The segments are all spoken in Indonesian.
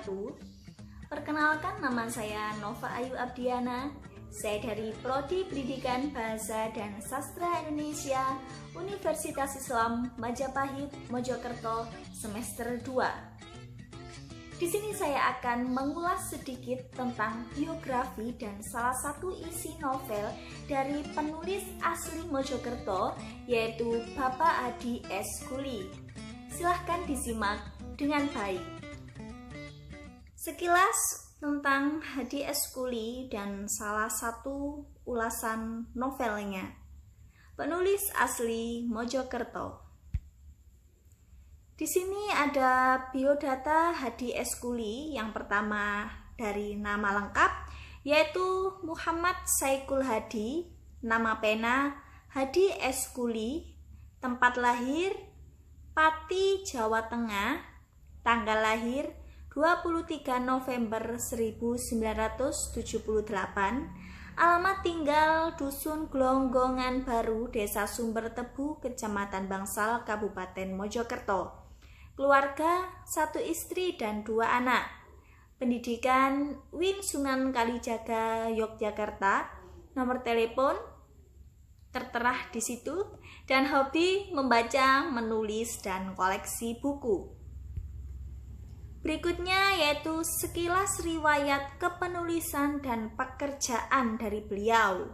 wabarakatuh. Perkenalkan, nama saya Nova Ayu Abdiana. Saya dari Prodi Pendidikan Bahasa dan Sastra Indonesia, Universitas Islam Majapahit, Mojokerto, semester 2. Di sini saya akan mengulas sedikit tentang biografi dan salah satu isi novel dari penulis asli Mojokerto, yaitu Bapak Hadi S. Kuli. Silahkan disimak dengan baik. Sekilas tentang Hadi S. Kuli dan salah satu ulasan novelnya. Penulis asli Mojokerto. Di sini ada biodata Hadi S. Kuli. Yang pertama dari nama lengkap yaitu Muhammad Saikul Hadi, nama pena Hadi S. Kuli, tempat lahir Pati, Jawa Tengah, tanggal lahir 23 November 1978, alamat tinggal Dusun Glonggongan Baru, Desa Sumber Tebu, Kecamatan Bangsal, Kabupaten Mojokerto. Keluarga, 1 istri dan 2 anak. Pendidikan UIN Sunan Kalijaga, Yogyakarta. Nomor telepon tertera di situ, dan hobi membaca, menulis, dan koleksi buku. Berikutnya yaitu sekilas riwayat kepenulisan dan pekerjaan dari beliau.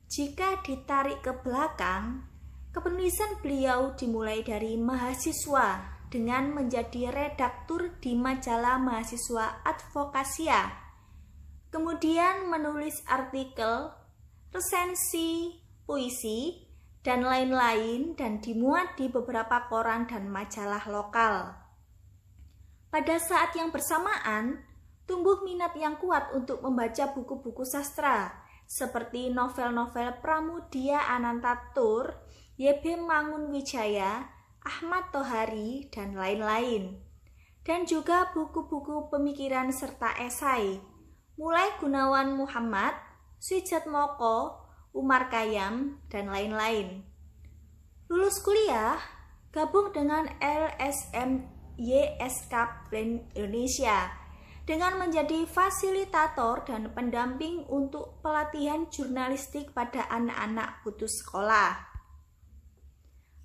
Jika ditarik ke belakang, kepenulisan beliau dimulai dari mahasiswa dengan menjadi redaktur di majalah mahasiswa Advokasia. Kemudian menulis artikel, resensi, puisi, dan lain-lain, dan dimuat di beberapa koran dan majalah lokal. Pada saat yang bersamaan, tumbuh minat yang kuat untuk membaca buku-buku sastra, seperti novel-novel Pramudia Anantatur, Y.B. Mangunwijaya, Ahmad Tohari, dan lain-lain. Dan juga buku-buku pemikiran serta esai, mulai Gunawan Muhammad, Sujatmoko, Umar Khayyam, dan lain-lain. Lulus kuliah, gabung dengan LSM YSK Brand Indonesia dengan menjadi fasilitator dan pendamping untuk pelatihan jurnalistik pada anak-anak putus sekolah.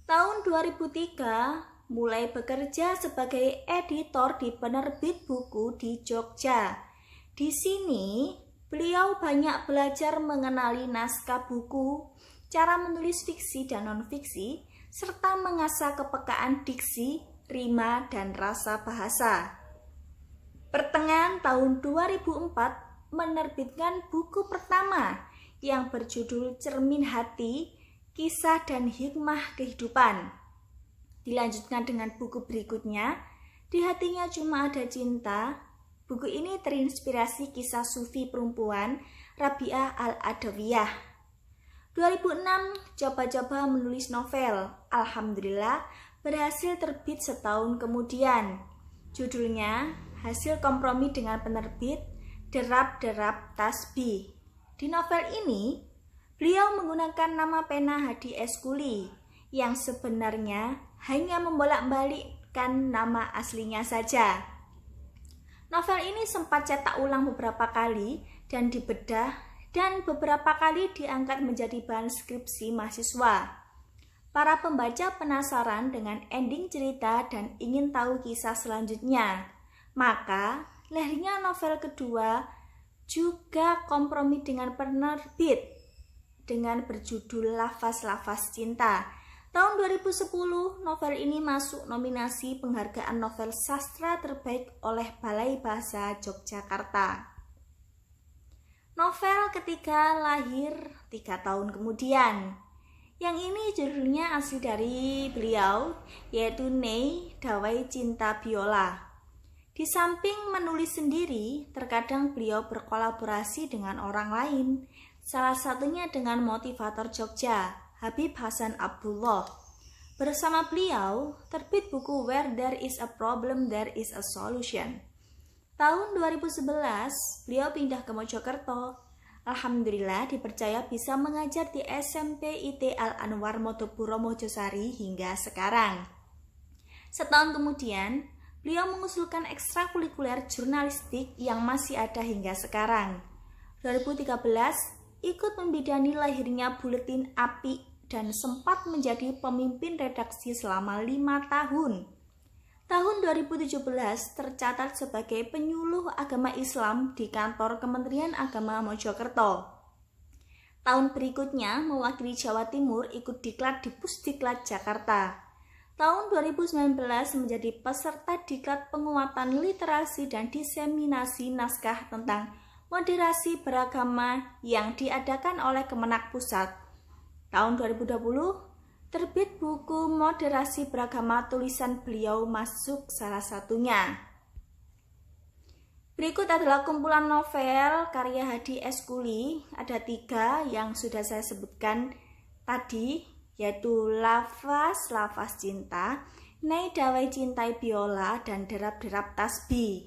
Tahun 2003 mulai bekerja sebagai editor di penerbit buku di Jogja. Di sini beliau banyak belajar mengenali naskah buku, cara menulis fiksi dan non-fiksi, serta mengasah kepekaan diksi, rima, dan rasa bahasa. Pertengahan tahun 2004 menerbitkan buku pertama yang berjudul Cermin Hati, Kisah dan Hikmah Kehidupan. Dilanjutkan dengan buku berikutnya, Di Hatinya Cuma Ada Cinta. Buku ini terinspirasi kisah sufi perempuan Rabi'ah Al-Adawiyah. 2006 coba-coba menulis novel. Alhamdulillah berhasil terbit setahun kemudian. Judulnya hasil kompromi dengan penerbit Derap-derap Tasbih. Di novel ini, beliau menggunakan nama pena Hadi S. Kuli yang sebenarnya hanya membolak-balikkan nama aslinya saja. Novel ini sempat cetak ulang beberapa kali dan dibedah, dan beberapa kali diangkat menjadi bahan skripsi mahasiswa. Para pembaca penasaran dengan ending cerita dan ingin tahu kisah selanjutnya. Maka, lahirnya novel kedua juga kompromi dengan penerbit dengan berjudul Lafaz-Lafaz Cinta. Tahun 2010, novel ini masuk nominasi penghargaan novel sastra terbaik oleh Balai Bahasa Yogyakarta. Novel ketiga lahir 3 tahun kemudian. Yang ini judulnya asli dari beliau, yaitu Nei Dawai Cinta Biola. Di samping menulis sendiri, terkadang beliau berkolaborasi dengan orang lain, salah satunya dengan motivator Jogja, Habib Hasan Abdullah. Bersama beliau, terbit buku Where There Is a Problem, There Is a Solution. Tahun 2011, beliau pindah ke Mojokerto. Alhamdulillah dipercaya bisa mengajar di SMP IT Al-Anwar Motopuro Mojosari hingga sekarang. Setahun kemudian, Beliau mengusulkan ekstrakurikuler jurnalistik yang masih ada hingga sekarang. 2013, ikut membidani lahirnya Buletin API dan sempat menjadi pemimpin redaksi selama 5 tahun. Tahun 2017 tercatat sebagai penyuluh agama Islam di kantor Kementerian Agama Mojokerto. Tahun berikutnya mewakili Jawa Timur ikut diklat di Pusdiklat Jakarta. Tahun 2019 menjadi peserta diklat penguatan literasi dan diseminasi naskah tentang moderasi beragama yang diadakan oleh Kemenak Pusat. Tahun 2020 terbit buku Moderasi Beragama, tulisan beliau masuk salah satunya. Berikut adalah kumpulan novel karya Hadi Eskuli. Ada 3 yang sudah saya sebutkan tadi, yaitu Lafaz Cinta, Nei Dawai Cintai Biola, dan Derap-derap Tasbih.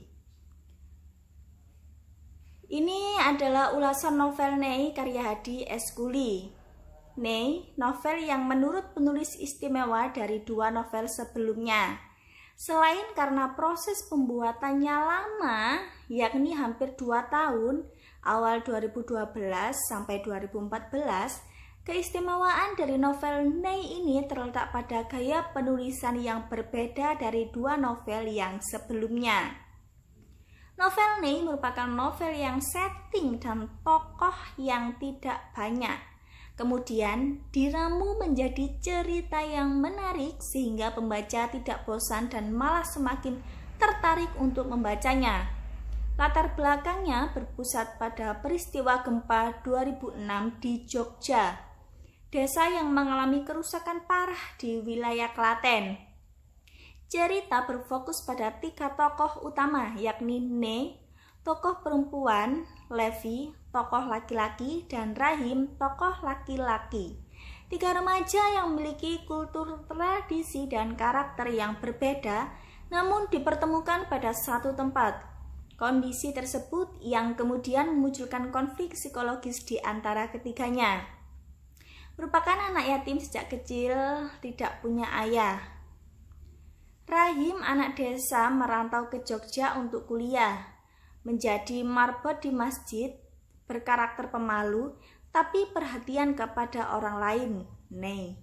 Ini adalah ulasan novel Nei karya Hadi Eskuli. Nei, novel yang menurut penulis istimewa dari 2 novel sebelumnya. Selain karena proses pembuatannya lama, yakni hampir 2 tahun, awal 2012 sampai 2014, keistimewaan dari novel Nei ini terletak pada gaya penulisan yang berbeda dari 2 novel yang sebelumnya. Novel Nei merupakan novel yang setting dan tokoh yang tidak banyak. Kemudian diramu menjadi cerita yang menarik sehingga pembaca tidak bosan dan malah semakin tertarik untuk membacanya. Latar belakangnya berpusat pada peristiwa gempa 2006 di Jogja, desa yang mengalami kerusakan parah di wilayah Klaten. Cerita berfokus pada 3 tokoh utama, yakni Nei, tokoh perempuan, Levi, tokoh laki-laki, dan Rahim, tokoh laki-laki. 3 remaja yang memiliki kultur, tradisi, dan karakter yang berbeda, namun dipertemukan pada satu tempat. Kondisi tersebut yang kemudian memunculkan konflik psikologis di antara ketiganya. Merupakan anak yatim sejak kecil, tidak punya ayah. Rahim, anak desa, merantau ke Jogja untuk kuliah. Menjadi marbot di masjid, berkarakter pemalu, tapi perhatian kepada orang lain, Nei.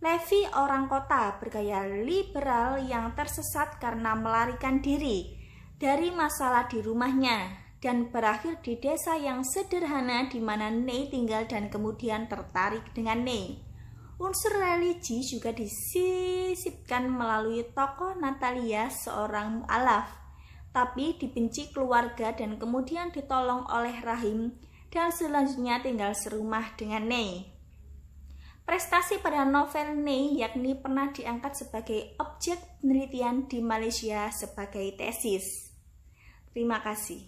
Levi, orang kota, bergaya liberal yang tersesat karena melarikan diri dari masalah di rumahnya, dan berakhir di desa yang sederhana di mana Nei tinggal dan kemudian tertarik dengan Nei. Unsur religi juga disisipkan melalui tokoh Natalia, seorang mu'alaf, tapi dibenci keluarga dan kemudian ditolong oleh Rahim dan selanjutnya tinggal serumah dengan Nei. Prestasi pada novel Nei yakni pernah diangkat sebagai objek penelitian di Malaysia sebagai tesis. Terima kasih.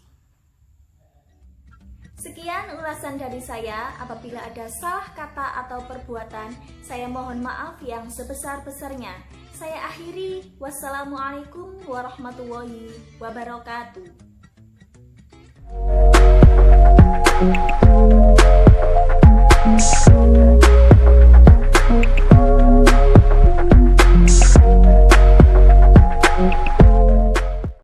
Sekian ulasan dari saya. Apabila ada salah kata atau perbuatan, saya mohon maaf yang sebesar-besarnya. Saya akhiri. Wassalamualaikum warahmatullahi wabarakatuh.